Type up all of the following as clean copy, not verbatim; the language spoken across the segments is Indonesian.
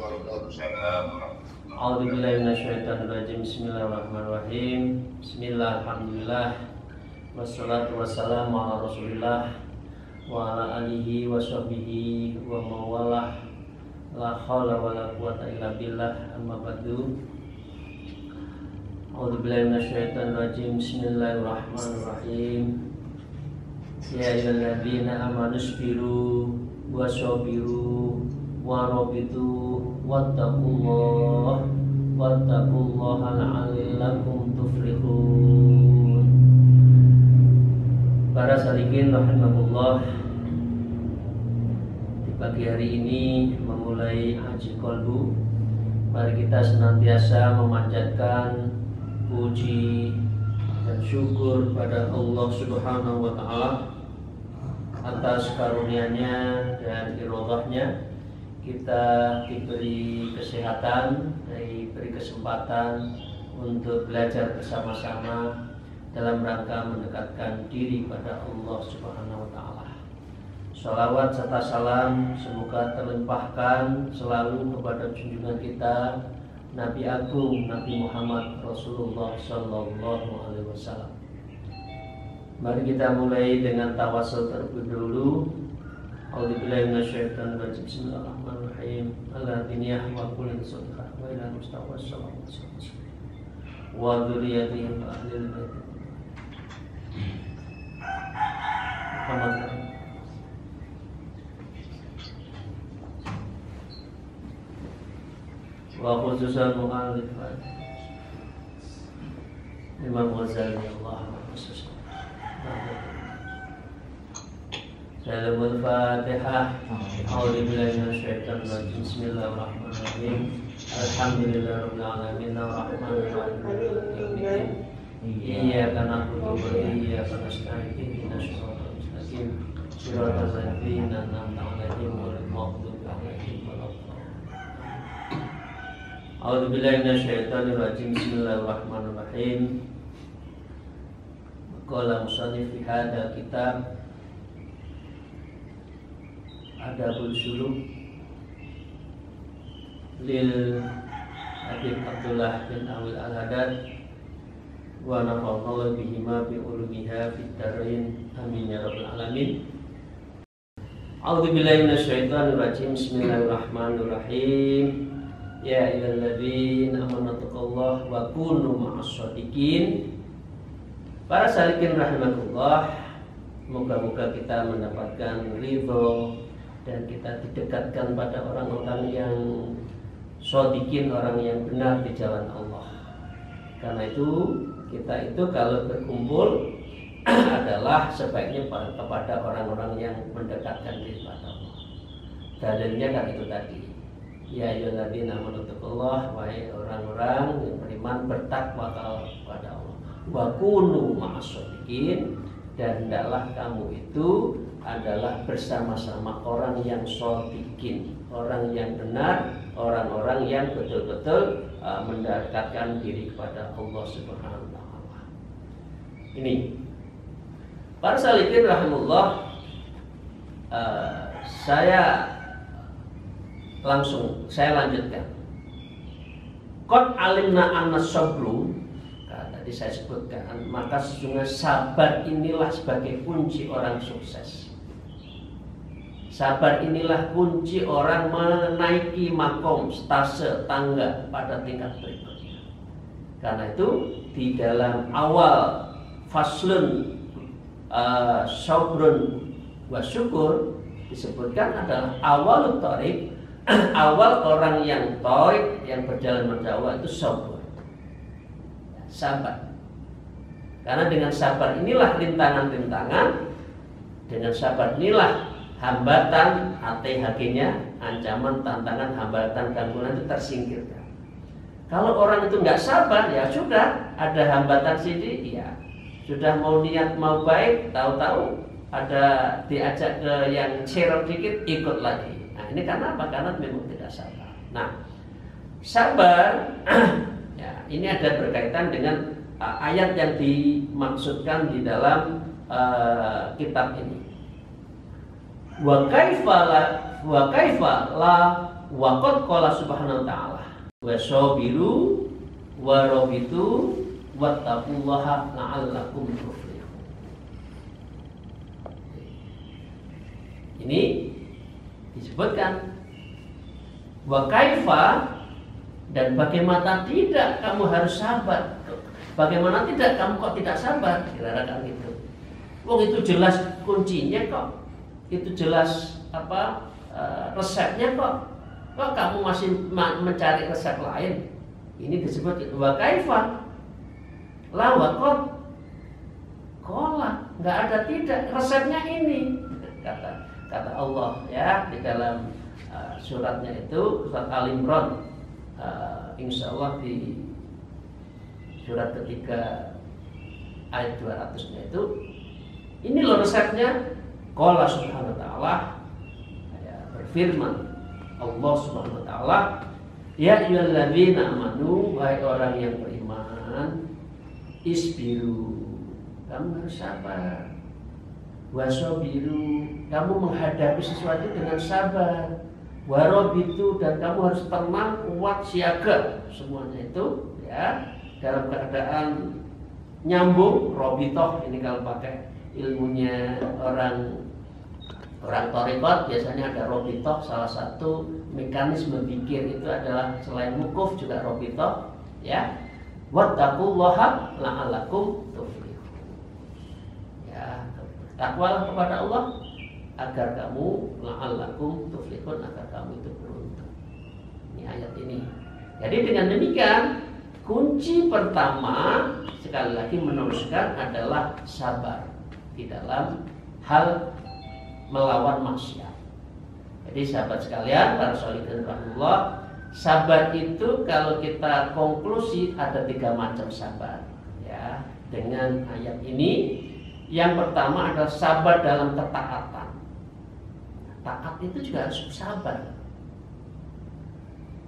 A'udzubillahi minasyaitonirrajim. Bismillahirrahmanirrahim. Bismillah, alhamdulillah. Wassalatu wassalamu ala Rasulillah wa ala alihi wa sahbihi wa mawalah. La haula wa la quwata illa billah. Amma ba'du. A'udzubillahi minasyaitonirrajim. Bismillahirrahmanirrahim. Ya ayyuhalladzina amanu sabiru wa sabiru wa rabitu wattaqullaha la'allakum tuflihun. Para salikin rahimakumullah, di pagi hari ini memulai haji qalbu, mari kita senantiasa memanjatkan puji dan syukur pada Allah Subhanahu wa taala atas karunia-Nya dan iradahnya. Kita diberi kesehatan, diberi kesempatan untuk belajar bersama-sama dalam rangka mendekatkan diri pada Allah Subhanahu wa taala. Shalawat serta salam semoga terlimpahkan selalu kepada junjungan kita Nabi Agung Nabi Muhammad Rasulullah Sallallahu Alaihi Wasallam. Mari kita mulai dengan tawasul terlebih dahulu. A'udzubillahi minasyaitonirrajim. Bismillahirrahmanirrahim. Al-Adiniyah wa kulli sodqa wa ila mustawa sallallahu alaihi wasallam wa dzurriyyatihi wa ahlil bait. Muhammad wa khususan mu'allif Imam Ghazali Allah khusus. Salamul Fatihah. A'udzubillahi minasyaitonirrajim. Bismillahirrahmanirrahim. Alhamdulillahirabbil alamin arrahmanir rahim. Iyyaka na'budu wa iyyaka nasta'in. Ihdinas siratal mustaqim. Siratal ladzina an'amta 'alaihim ghairil maghdubi 'alaihim waladdallin. A'udzubillahi minasyaitonirrajim. Bismillahirrahmanirrahim. Qala musannif fi hadzal kitab Adabul Suluk lil Habib Abdullah bin Awil Al-Haddad wa nafa'allahu bihima bi ulumiha fid darain amin ya rabbal alamin. A'udzubillahi minasyaitonir rajim. Bismillahirrahmanirrahim. Ya ayyuhalladzina amanu taqullaha wa kunu ma'as shadiqin. Para salikin rahimakumullah, moga-moga kita mendapatkan ridho dan kita didekatkan pada orang-orang yang shodikin, orang yang benar di jalan Allah. Karena itu kita itu kalau berkumpul adalah sebaiknya kepada orang-orang yang mendekatkan diri pada Allah. Dalilnya kan itu tadi. Ya ayyuhalladzina amanu taqullaha, wahai orang-orang yang beriman bertakwa kepada Allah. Wa kunu ma'as shodikin, dan hendaklah kamu itu adalah bersama-sama orang yang shodikin, orang yang benar, orang-orang yang betul-betul mendekatkan diri kepada Allah Subhanahu wa taala. Ini para salikin rahimullah, saya lanjutkan. Qad alimna anna sabru, tadi saya sebutkan, maka sesungguhnya sabar inilah sebagai kunci orang sukses. Sabar inilah kunci orang menaiki makom, stase, tangga pada tingkat berikutnya. Karena itu di dalam awal faslun sabrun wa syukur disebutkan adalah awal thariq, awal orang yang thariq, yang berjalan mendakwah itu sabar. Sabar. Karena dengan sabar inilah rintangan-rintangan, dengan sabar inilah hambatan, hakinya, ancaman, tantangan, hambatan, gangguan itu tersingkirkan. Kalau orang itu nggak sabar, ya sudah ada hambatan sini, ya sudah mau niat mau baik, tahu-tahu ada diajak ke yang cerot dikit, ikut lagi. Nah ini karena apa? Karena memang tidak sabar. Nah sabar, ya ini ada berkaitan dengan ayat yang dimaksudkan di dalam kitab ini. Wa kaifa la wa qad qala subhanahu wa ta'ala wa sabiru wa rabitu wattaqullaha la'allakum tuflihun. Ini disebutkan wa kaifa, dan bagaimana tidak kamu harus sabar, bagaimana tidak kamu kok tidak sabar, kira-kira gitu. Wong itu jelas kuncinya kok, itu jelas resepnya kok kamu masih mencari resep lain. Ini disebut wa kaifa la wa qad qala, nggak ada tidak, resepnya ini kata Allah ya di dalam suratnya itu, surat Al-Imran, insya Allah di surat ketiga ayat 200-nya itu, ini loh resepnya. Qala subhanahu wa ta'ala, ya, berfirman Allah subhanahu wa ta'ala, ya ayyuhalladzina amanu, wahai orang yang beriman, isbiru, kamu harus sabar, wasabiru, kamu menghadapi sesuatu dengan sabar, warabitu, dan kamu harus tenang, kuat, siaga, semuanya itu ya dalam keadaan nyambung. Robitoh ini kalau pakai ilmunya orang thariqat biasanya ada robitoh. Salah satu mekanisme pikir itu adalah selain wukuf juga robitoh ya. Wattaqullaha la'allakum tuflihun. Ya, takwalah kepada Allah agar kamu la'allakum tuflihun, agar kamu itu beruntung. Ini ayat ini. Jadi dengan demikian, kunci pertama sekali lagi meneruskan adalah sabar di dalam hal melawan maksiat. Jadi sahabat sekalian, para sholihin rahimahullah, sabar itu kalau kita konklusi ada 3 macam sabar ya dengan ayat ini. Yang pertama adalah sabar dalam ketaatan. Taat itu juga harus sabar.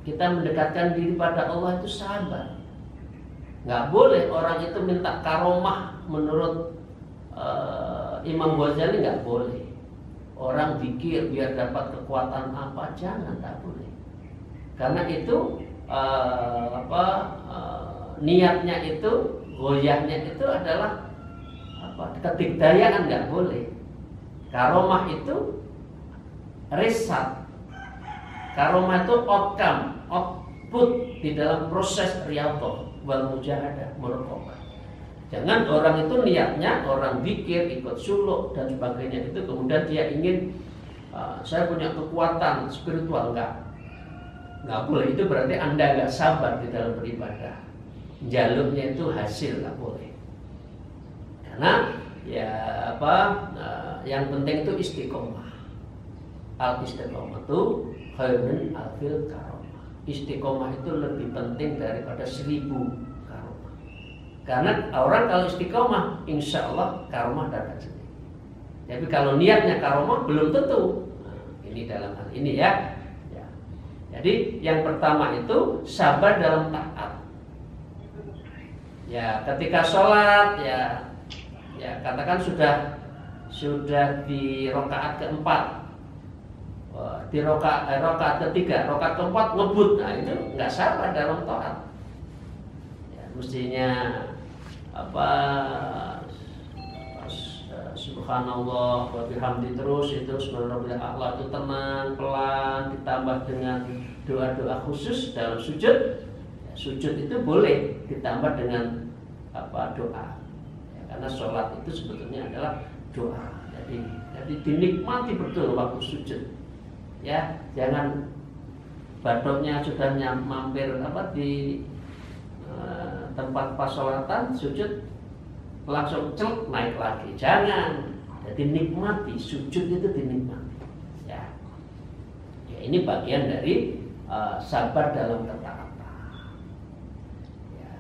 Kita mendekatkan diri pada Allah itu sabar. Nggak boleh orang itu minta karomah menurut Imam Ghazali, nggak boleh. Orang pikir biar dapat kekuatan apa, jangan, tak boleh. Karena itu niatnya itu, goyahnya itu adalah ketigdayaan, nggak boleh. Karomah itu result, karomah itu output di dalam proses riyadhah wal mujahadah, muraqabah. Jangan orang itu niatnya orang zikir, ikut suluk dan sebagainya itu kemudian dia ingin saya punya kekuatan spiritual, enggak boleh. Itu berarti Anda enggak sabar di dalam beribadah. Jalurnya itu hasil, enggak boleh. Karena yang penting itu istiqomah. Al-istiqomah itu khairun al-fil karomah. Istiqomah itu lebih penting daripada 1000 karomah. Karena orang kalau istiqomah, insya Allah karomah datang sendiri. Tapi kalau niatnya karomah belum tentu. Ini dalam hal ini ya. Jadi yang pertama itu sabar dalam taat. Ya, ketika sholat ya katakan sudah di rakaat keempat. Di rakaat ketiga, rakaat keempat ngebut, nah itu nggak sabar dalam taat. Ya, mestinya subhanallah wa bihamdi terus itu subhanallah a'la itu tenang, pelan, ditambah dengan doa-doa khusus dalam sujud. Ya, sujud itu boleh ditambah dengan doa. Ya, karena sholat itu sebetulnya adalah doa. Jadi dinikmati betul waktu sujud. Ya, jangan batuknya sudah mampir di tempat pasolatan sujud langsung celuk naik lagi. Jangan. Jadi nikmati sujud itu, dinikmati. Ya ini bagian dari sabar dalam ketaatan. Ya,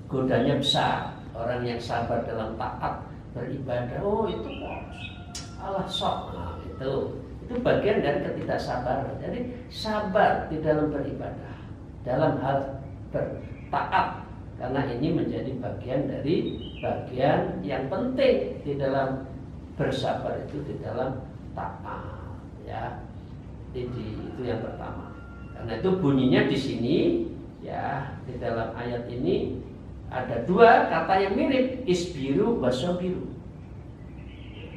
godanya besar. Orang yang sabar dalam taat beribadah, oh itu Allah sok, itu bagian dari ketidaksabaran. Jadi sabar di dalam beribadah, dalam hal bertaat, karena ini menjadi bagian dari bagian yang penting di dalam bersabar itu di dalam taat, ya. Itu yang pertama. Karena itu bunyinya di sini, ya, di dalam ayat ini ada dua kata yang mirip, isbiru wasobiru.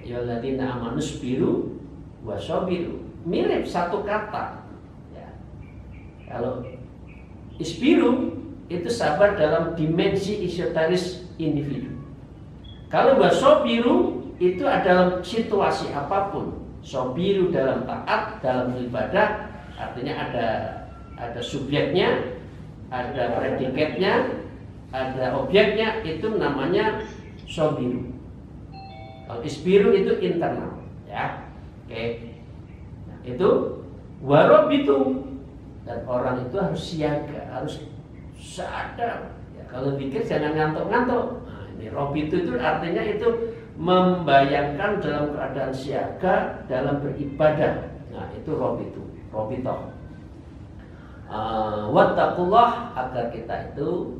Ya alladzina amanu isbiru wasobiru. Mirip satu kata. Ya. Kalau isbiru itu sabar dalam dimensi esoteris individu. Kalau wasobiru itu adalah situasi apapun. Sobiru dalam taat, dalam ibadah, artinya ada subjeknya, ada predikatnya, ada objeknya, itu namanya sobiru. Kalau isbiru itu internal, ya. Oke. Nah, itu warobitu, dan orang itu harus siaga, harus sadar. Ya, kalau pikir jangan ngantuk-ngantuk. Nah, ini robitu itu artinya itu membayangkan dalam keadaan siaga dalam beribadah. Nah, itu robitu, robitoh. Wattaqullah, agar kita itu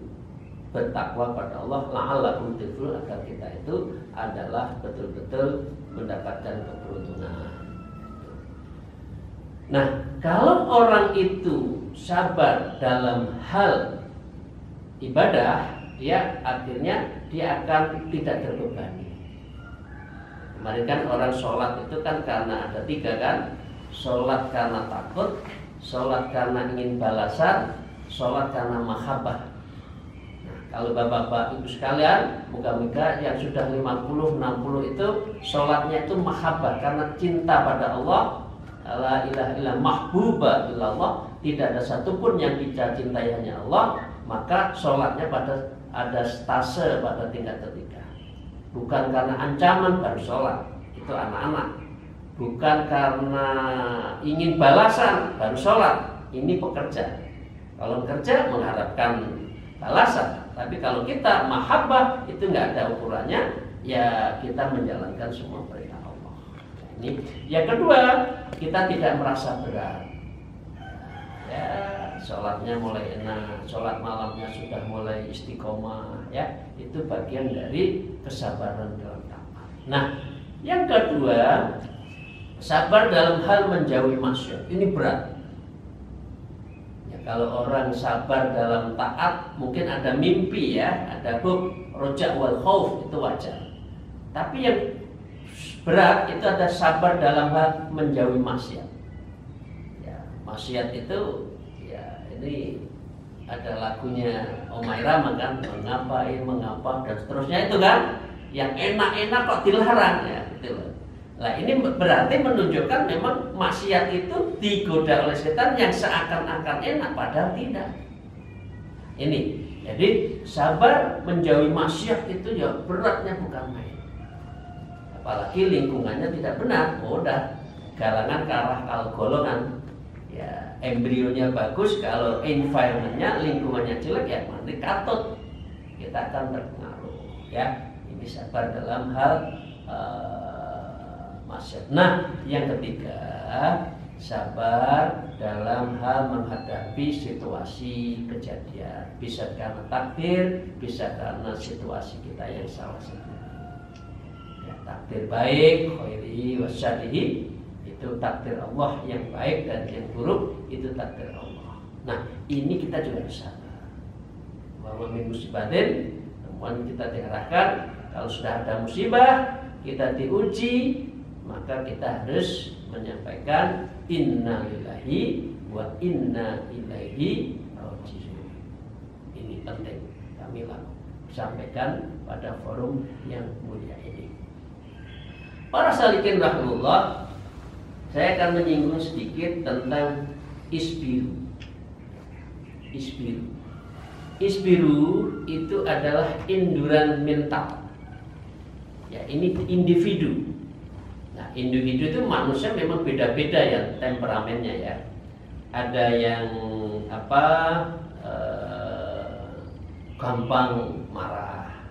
bertakwa pada Allah, la'allakum tuflihun, agar kita itu adalah betul-betul mendapatkan keberuntungan. Nah, kalau orang itu sabar dalam hal ibadah, dia akhirnya dia akan tidak terbebani. Kemarin kan orang sholat itu kan karena ada tiga kan, sholat karena takut, sholat karena ingin balasan, sholat karena mahabbah. Nah, kalau bapak-bapak ibu sekalian, moga-moga yang sudah 50-60 itu sholatnya itu mahabbah karena cinta pada Allah. La ilaha illa mahbuba illallah, tidak ada satupun yang kita cintai hanya Allah. Maka sholatnya pada ada stase pada tingkat ketiga. Bukan karena ancaman baru sholat, itu anak-anak. Bukan karena ingin balasan baru sholat, ini pekerja. Kalau kerja mengharapkan balasan, tapi kalau kita mahabbah itu nggak ada ukurannya, ya kita menjalankan semua perintah Allah. Ini yang kedua, kita tidak merasa berat. Ya, sholatnya mulai enak, sholat malamnya sudah mulai istiqomah, ya, itu bagian dari kesabaran dalam taat. Nah, yang kedua, sabar dalam hal menjauhi maksiat. Ini berat. Ya, kalau orang sabar dalam taat, mungkin ada mimpi, ya, ada roja wal khauf, itu wajar. Tapi yang berat itu ada sabar dalam hal menjauhi maksiat. Maksiat itu, ya, ini ada lagunya Omay Rama kan, mengapa dan seterusnya itu kan, yang enak-enak kok dilarang, ya, gitu loh. Nah, ini berarti menunjukkan memang maksiat itu digoda oleh setan yang seakan-akan enak padahal tidak. Ini, jadi sabar menjauhi maksiat itu ya beratnya bukan main. Apalagi lingkungannya tidak benar, udah galangan ke arah golongan. Ya, embrionya bagus, kalau environmentnya, lingkungannya jelek, ya nanti katut, kita akan terpengaruh. Ya, ini sabar dalam hal maksiat. Nah, yang ketiga, sabar dalam hal menghadapi situasi kejadian. Bisa karena takdir, bisa karena situasi kita yang salah sendiri. Ya, takdir baik, khairihi wasyarihi, itu takdir Allah yang baik, dan yang buruk itu takdir Allah. Nah, ini kita juga harus sabar. Wa min musibatin, namun kita diarahkan kalau sudah ada musibah, kita diuji, maka kita harus menyampaikan inna lillahi wa inna ilaihi raji'un. Ini penting kami sampaikan pada forum yang mulia ini. Para salikin rahimahullah, saya akan menyinggung sedikit tentang isbiru. Isbiru. Isbiru itu adalah induran mental. Ya, ini individu. Nah, individu itu manusia memang beda-beda ya temperamennya, ya. Ada yang gampang marah,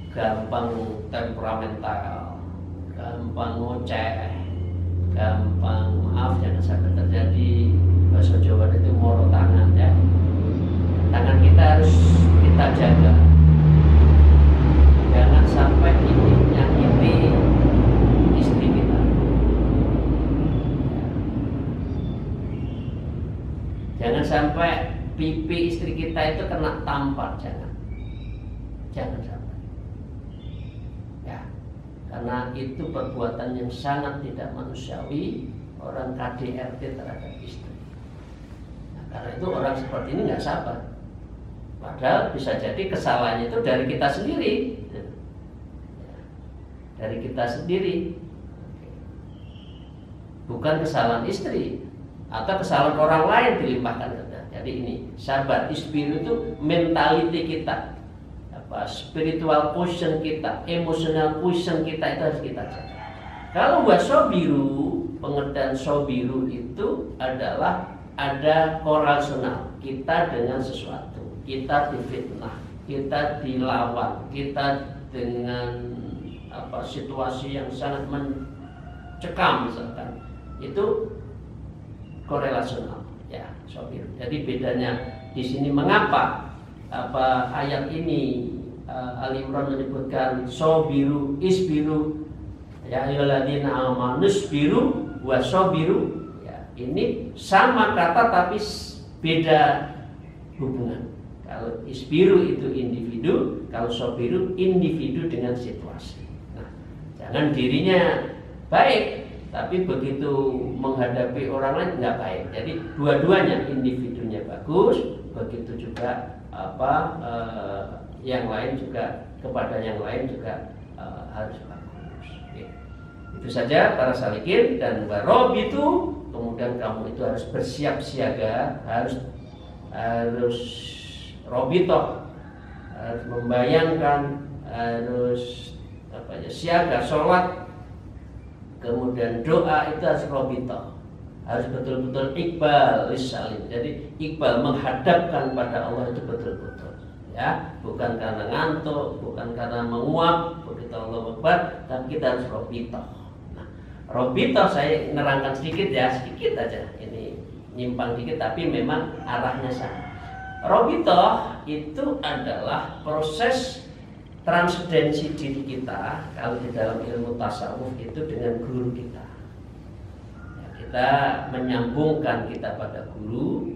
gampang temperamental, gampang ngoceh, gampang, maaf jangan sampai terjadi bahasa Jawa itu moro tangan, ya. Tangan kita harus kita jaga, jangan sampai ini nyakiti Jangan sampai pipi istri kita itu kena tampar, jangan sampai. Ya, karena itu perbuatan yang sangat tidak manusiawi orang KDRT terhadap istri. Nah, karena itu orang seperti ini nggak sabar. Padahal bisa jadi kesalahannya itu dari kita sendiri, dari kita sendiri, bukan kesalahan istri atau kesalahan orang lain dilimpahkan ke kita. Jadi ini sabar, isbiru itu mentality kita, spiritual quotient kita, emotional quotient kita itu harus kita jaga. Kalau wasobiru, pengertian sobiru itu adalah ada korelasional kita dengan sesuatu, kita difitnah, kita dilawan, kita dengan situasi yang sangat mencekam misalkan, itu korelasional ya, sobir. Jadi bedanya di sini mengapa ayat ini Ali Imran menyebutkan sobiru isbiru ya ayyuhalladzina amanu isbiru wa sobiru ya, ini sama kata tapi beda hubungan. Kalau isbiru itu individu, kalau sobiru individu dengan situasi. Nah, jangan dirinya baik tapi begitu menghadapi orang lain nggak baik. Jadi dua-duanya, individunya bagus, begitu juga yang lain juga, kepada yang lain juga harus bagus. Oke. Itu saja para salikin. Dan warob itu kemudian kamu itu harus bersiap siaga, harus robitoh, harus membayangkan, harus siaga, sholat, kemudian doa itu harus robitoh, harus betul-betul iqbal lissalim. Jadi iqbal, menghadapkan pada Allah itu betul-betul ya, bukan karena ngantuk, bukan karena menguap begitu Allah Akbar, tapi kita harus robitoh. Nah, robitoh saya nerangkan sedikit ya, sedikit aja, ini nyimpang dikit tapi memang arahnya sama. Robitoh itu adalah proses transcendensi diri kita, kalau di dalam ilmu tasawuf itu dengan guru kita. Ya, kita menyambungkan kita pada guru,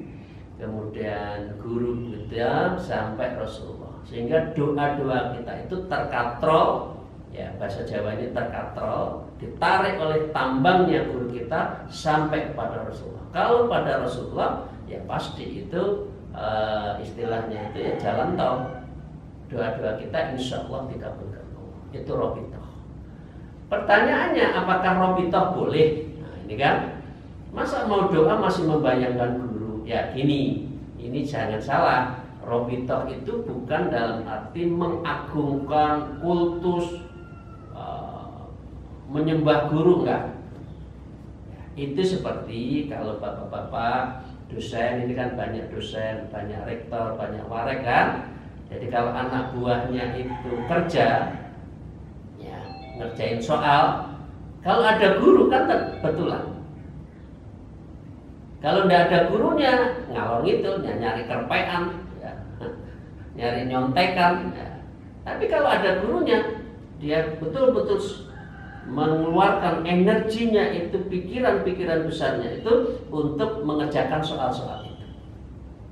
kemudian guru kita sampai Rasulullah, sehingga doa-doa kita itu terkatrol, ya bahasa Jawa ini terkatrol, ditarik oleh tambangnya guru kita sampai kepada Rasulullah. Kalau pada Rasulullah, ya pasti itu istilahnya itu ya jalan tol. Doa-doa kita insya Allah dikabulkan Allah. Itu robitoh. Pertanyaannya, apakah robitoh boleh? Nah ini kan, masa mau doa masih membayangkan guru? Ya ini jangan salah. Robitoh itu bukan dalam arti mengagungkan kultus, menyembah guru, enggak. Itu seperti kalau bapak-bapak dosen, ini kan banyak dosen, banyak rektor, banyak warek kan. Jadi kalau anak buahnya itu kerja, ya ngerjain soal, kalau ada guru kan betulan. Kalau tidak ada gurunya, ngalor itu, nyari kerpean, ya, nyari nyontekan. Ya. Tapi kalau ada gurunya, dia betul-betul mengeluarkan energinya itu, pikiran-pikiran besarnya itu untuk mengerjakan soal-soal itu.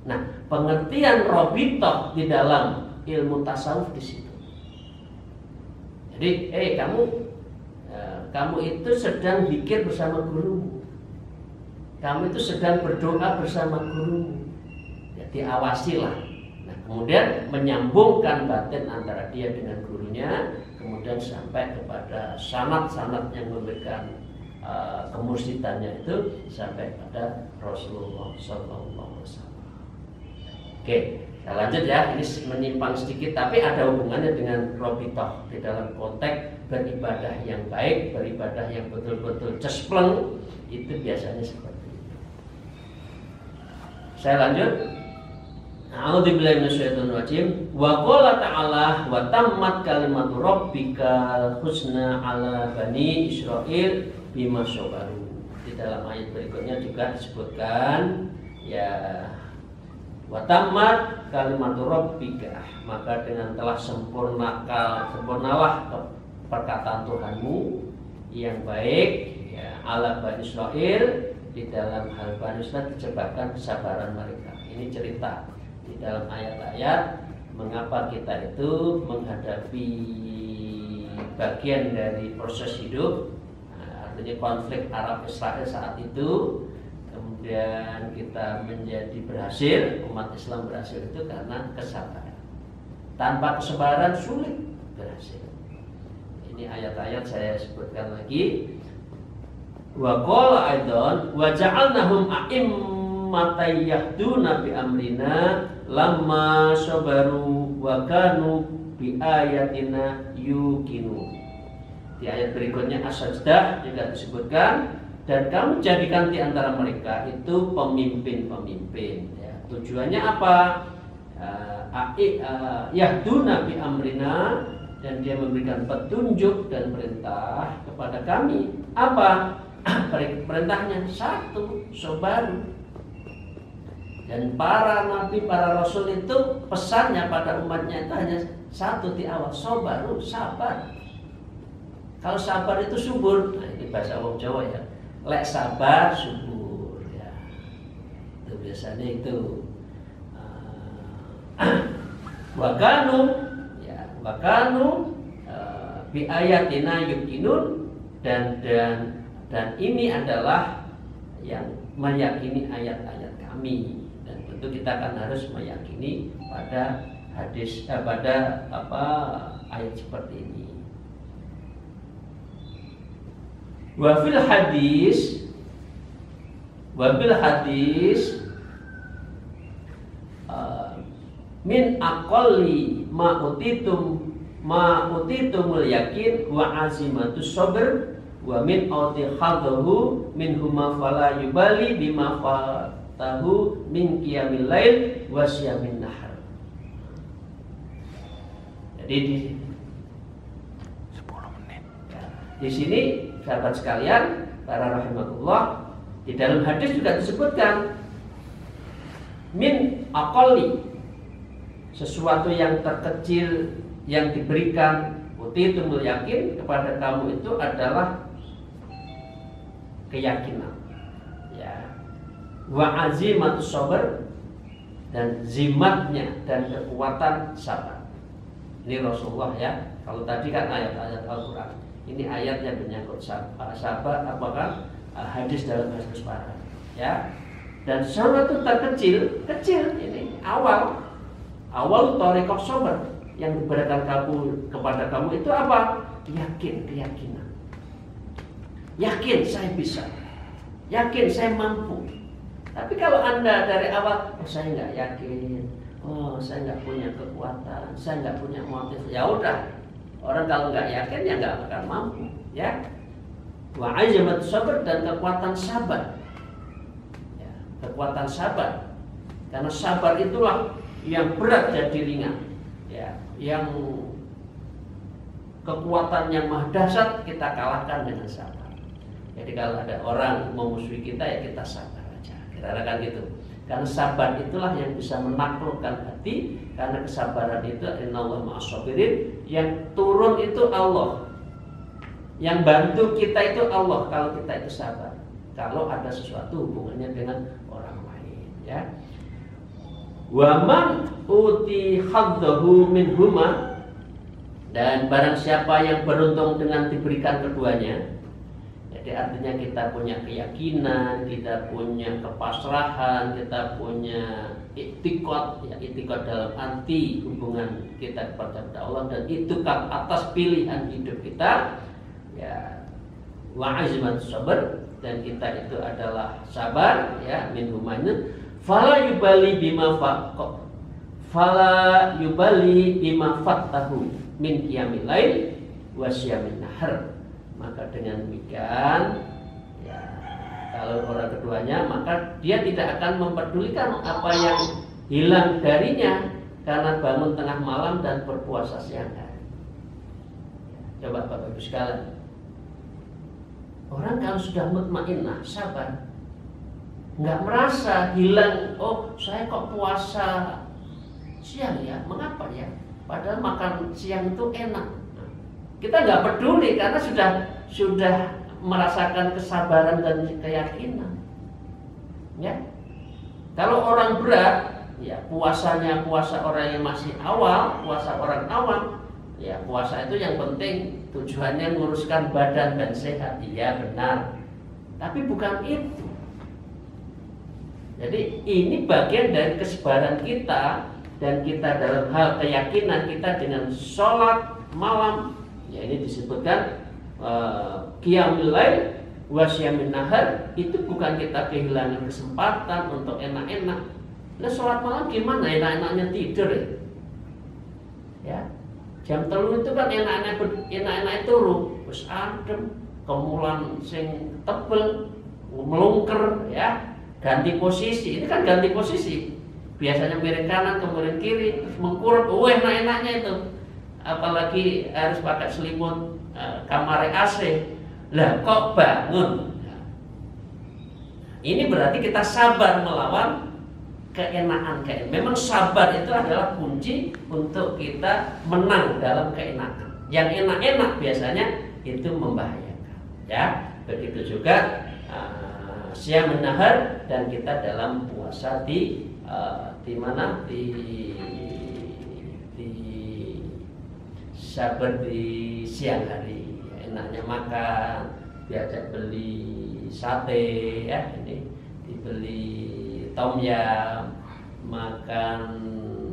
Nah, pengertian robitoh di dalam ilmu tasawuf di situ. Jadi, kamu itu sedang zikir bersama guru. Kamu itu sedang berdoa bersama guru. Ya, diawasilah. Nah, kemudian menyambungkan batin antara dia dengan gurunya, kemudian sampai kepada sanad-sanad yang memberikan kemursidannya itu sampai pada Rasulullah SAW. Oke, kita lanjut ya. Ini menyimpang sedikit, tapi ada hubungannya dengan robitoh di dalam konteks beribadah yang baik, beribadah yang betul-betul cespleng, itu biasanya seperti itu. Saya lanjut. A'udzubillahi minasyaitonir rajim. Wa qala ta'ala wa tammat kalimatu rabbikal husna ala bani Israil bima sabaru. Di dalam ayat berikutnya juga disebutkan ya wa tammat kalimatu rabbika, maka dengan telah sempurnalah perkataan Tuhanmu yang baik ya, ala bani Israil, di dalam hal Bani Israil dijebakkan kesabaran mereka. Ini cerita di dalam ayat-ayat mengapa kita itu menghadapi bagian dari proses hidup, artinya konflik Arab Israel saat itu, kemudian kita menjadi berhasil, umat Islam berhasil itu karena kesabaran. Tanpa kesabaran sulit berhasil. Ini ayat-ayat saya sebutkan lagi. Wa qala aidan wa ja'alnahum a'immatan yahduna bi amrina lamma sabaru wa kanu bi ayatina yuqinu. Di ayat berikutnya As-Sajdah juga disebutkan, dan kamu jadikan di antara mereka itu pemimpin-pemimpin, ya. Tujuannya apa? Yahduna bi amrina, dan dia memberikan petunjuk dan perintah kepada kami. Apa? Perintahnya satu, sabaru. Dan para nabi, para rasul itu pesannya pada umatnya itu hanya satu di awal, sabaru, sabar. Kalau sabar itu subur, nah ini bahasa orang Jawa ya. Lek sabar subur, ya. Itu biasanya itu. Wakanu, ya, wakanu bi ayatina yuqinun, dan ini adalah yang meyakini ayat-ayat kami, dan tentu kita akan harus meyakini pada hadis pada ayat seperti ini. Wa bil hadis min aqalli ma utitumul yakin wa azimatus sabr wa min auti khadahu min huma fala yubali bima fatahu min qiyamil lail wa siyamin nahar. Jadi di 10 menit. Ya, di sini sahabat sekalian, para rahimakumullah, di dalam hadis juga disebutkan min aqalli, sesuatu yang terkecil yang diberikan utitumul yakin kepada kamu itu adalah keyakinan, ya. Wa azimatus sabr, dan zimatnya dan kekuatan sabar. Ini Rasulullah, ya. Kalau tadi kan ayat-ayat Al-Quran, ini ayat yang menyangkut sabar, apakah hadis dalam hadis para, ya. Dan sesuatu terkecil, kecil ini awal thariqah sabar yang diberikan kepada kamu itu apa? Keyakinan. Yakin saya bisa, yakin saya mampu. Tapi kalau Anda dari awal, saya nggak yakin, saya nggak punya kekuatan, saya nggak punya motif, ya udah, orang kalau nggak yakin ya nggak akan mampu, ya. Wa azamat sabar, dan kekuatan sabar, ya, kekuatan sabar, karena sabar itulah yang berat jadi ringan, ya, yang kekuatan yang maha dahsyat kita kalahkan dengan sabar. Jadi kalau ada orang memusuhi kita, ya kita sabar aja, kita katakan gitu. Karena sabar itulah yang bisa menaklukkan hati, karena kesabaran itu innallaha ma'as sabirin, yang turun itu Allah, yang bantu kita itu Allah kalau kita itu sabar. Kalau ada sesuatu hubungannya dengan orang lain, ya. Wa man uti haddahu min huma, dan barang siapa yang beruntung dengan diberikan keduanya. Jadi artinya kita punya keyakinan, kita punya kepasrahan, kita punya i'tiqad, ya, i'tiqad dalam arti hubungan kita kepada Allah, dan itu kan atas pilihan hidup kita, ya. Wa azmat sabar, dan kita itu adalah sabar, ya, min humanya. Fala yubali bima fattahu min qiyamil lail wa siyamin nahar. Maka dengan demikian, ya, kalau orang keduanya, maka dia tidak akan mempedulikan apa yang hilang darinya karena bangun tengah malam dan berpuasa siang hari. Coba Bapak Ibu sekalian, orang kalau sudah mutmainnah, sabar, nggak merasa hilang, oh saya kok puasa siang ya, mengapa ya? Padahal makan siang itu enak. Kita nggak peduli karena sudah merasakan kesabaran dan keyakinan. Ya. Kalau orang berat, ya puasanya puasa orang yang masih awal, puasa orang awam, ya puasa itu yang penting tujuannya nguruskan badan dan sehat, iya benar. Tapi bukan itu. Jadi ini bagian dari kesabaran kita, dan kita dalam hal keyakinan kita dengan sholat malam, ya ini disebutkan qiyamul lail wa syamin nahar, itu bukan kita kehilangan kesempatan untuk enak-enak. Nah sholat malam gimana enak-enaknya tidur ya? Jam 3 itu kan enak-enak turu, terus adem, kemulan sing tebel, melungker ya, ganti posisi. Ini kan ganti posisi. Biasanya miring kanan ke miring kiri, terus mengkurap, enak-enaknya itu. Apalagi harus pakai selimut kamar AC. Lah kok bangun? Ini berarti kita sabar melawan keenakan. Memang sabar itu adalah kunci untuk kita menang dalam keenakan. Yang enak-enak biasanya itu membahayakan. Ya, begitu juga siang menahar, dan kita dalam puasa di mana di sabar di siang hari. Enaknya makan, diajak beli sate ya, ini dibeli tom yam, makan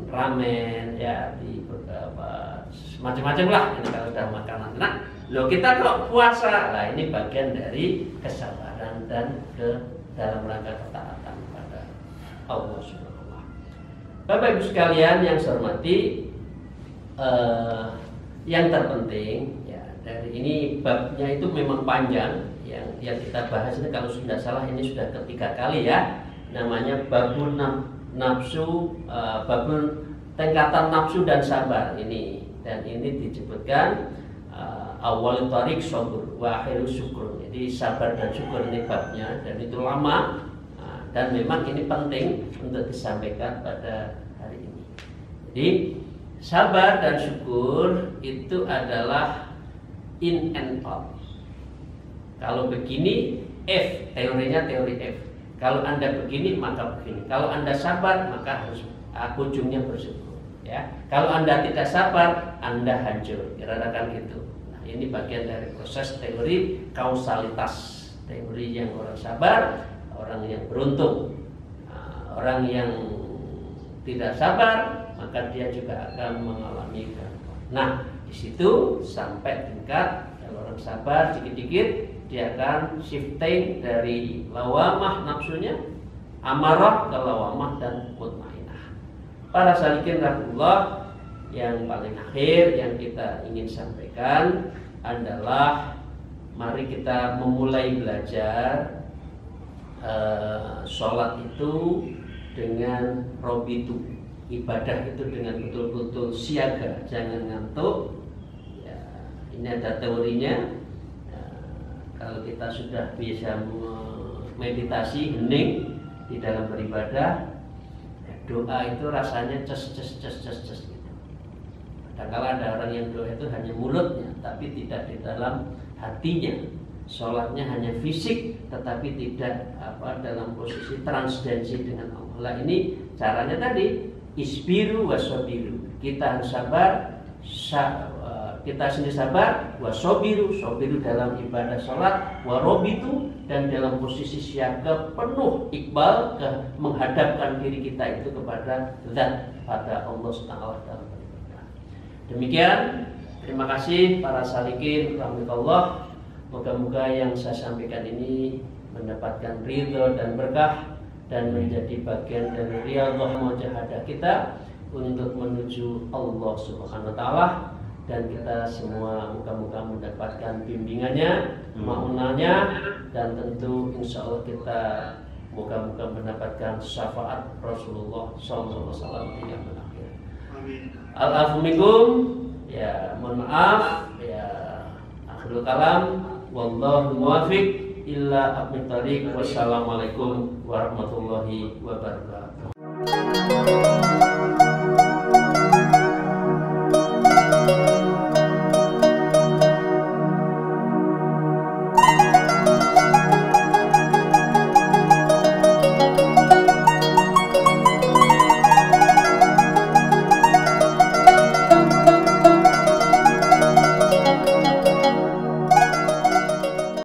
ramen ya, di beberapa macam-macam lah ini kalau sudah makanan. Nah, lo kita kok puasa? Nah, ini bagian dari kesabaran dan dalam rangka ketaatan kepada Allah Subhanahu wa Ta'ala. Bapak Ibu sekalian yang saya hormati, yang terpenting ya dari ini, babnya itu memang panjang. Yang kita bahas ini kalau sudah salah ini sudah ketiga kali ya, namanya babun nafsu, babun tingkatan nafsu dan sabar ini. Dan ini disebutkan awal tarik sabur wa akhiru syukur. Jadi sabar dan syukur ini babnya, dan itu lama, dan memang ini penting untuk disampaikan pada hari ini. Jadi sabar dan syukur itu adalah in and out. Kalau begini F, teorinya teori F. Kalau Anda begini maka begini. Kalau Anda sabar maka harus ujungnya bersyukur. Ya. Kalau Anda tidak sabar, Anda hancur. Kira-kira gitu. Nah, ini bagian dari proses teori kausalitas. Teori yang orang sabar, orang yang beruntung. Nah, orang yang tidak sabar, maka dia juga akan mengalami gangguan. Nah, di situ sampai tingkat kalau orang sabar dikit-dikit dia akan shifting dari lawamah nafsunya, amarah ke lawamah dan mutmainah. Para salikin rahimahullah, yang paling akhir yang kita ingin sampaikan adalah mari kita memulai belajar sholat itu dengan robitu, ibadah itu dengan betul-betul siaga, jangan ngantuk. Ya, ini ada teorinya. Kalau kita sudah bisa meditasi, hening di dalam beribadah, ya, doa itu rasanya ces gitu. Kadang-kadang ada orang yang doa itu hanya mulutnya, tapi tidak di dalam hatinya. Sholatnya hanya fisik, tetapi tidak dalam posisi transdensi dengan Allah. Nah, ini caranya tadi isbiru wasobiru. Kita harus sabar. Kita sendiri sabar, wasobiru, sobiru dalam ibadah sholat, warobitu, dan dalam posisi siaga penuh iqbal menghadapkan diri kita itu kepada zat, pada Allah Subhanahu dalam beribadah. Demikian, terima kasih para salikin rahmatullah. Moga-moga yang saya sampaikan ini mendapatkan ridho dan berkah, dan menjadi bagian dari riyadhah mujahadah kita untuk menuju Allah Subhanahu wa Ta'ala. Dan kita semua moga-moga mendapatkan bimbingannya, ma'unanya, dan tentu insya Allah kita moga-moga mendapatkan syafaat Rasulullah SAW yang berakhir. Al-afu minkum, ya mohon maaf, ya akhirul kalam, wallahu muwafiq illa aqim tariq. Wassalamualaikum warahmatullahi wabarakatuh.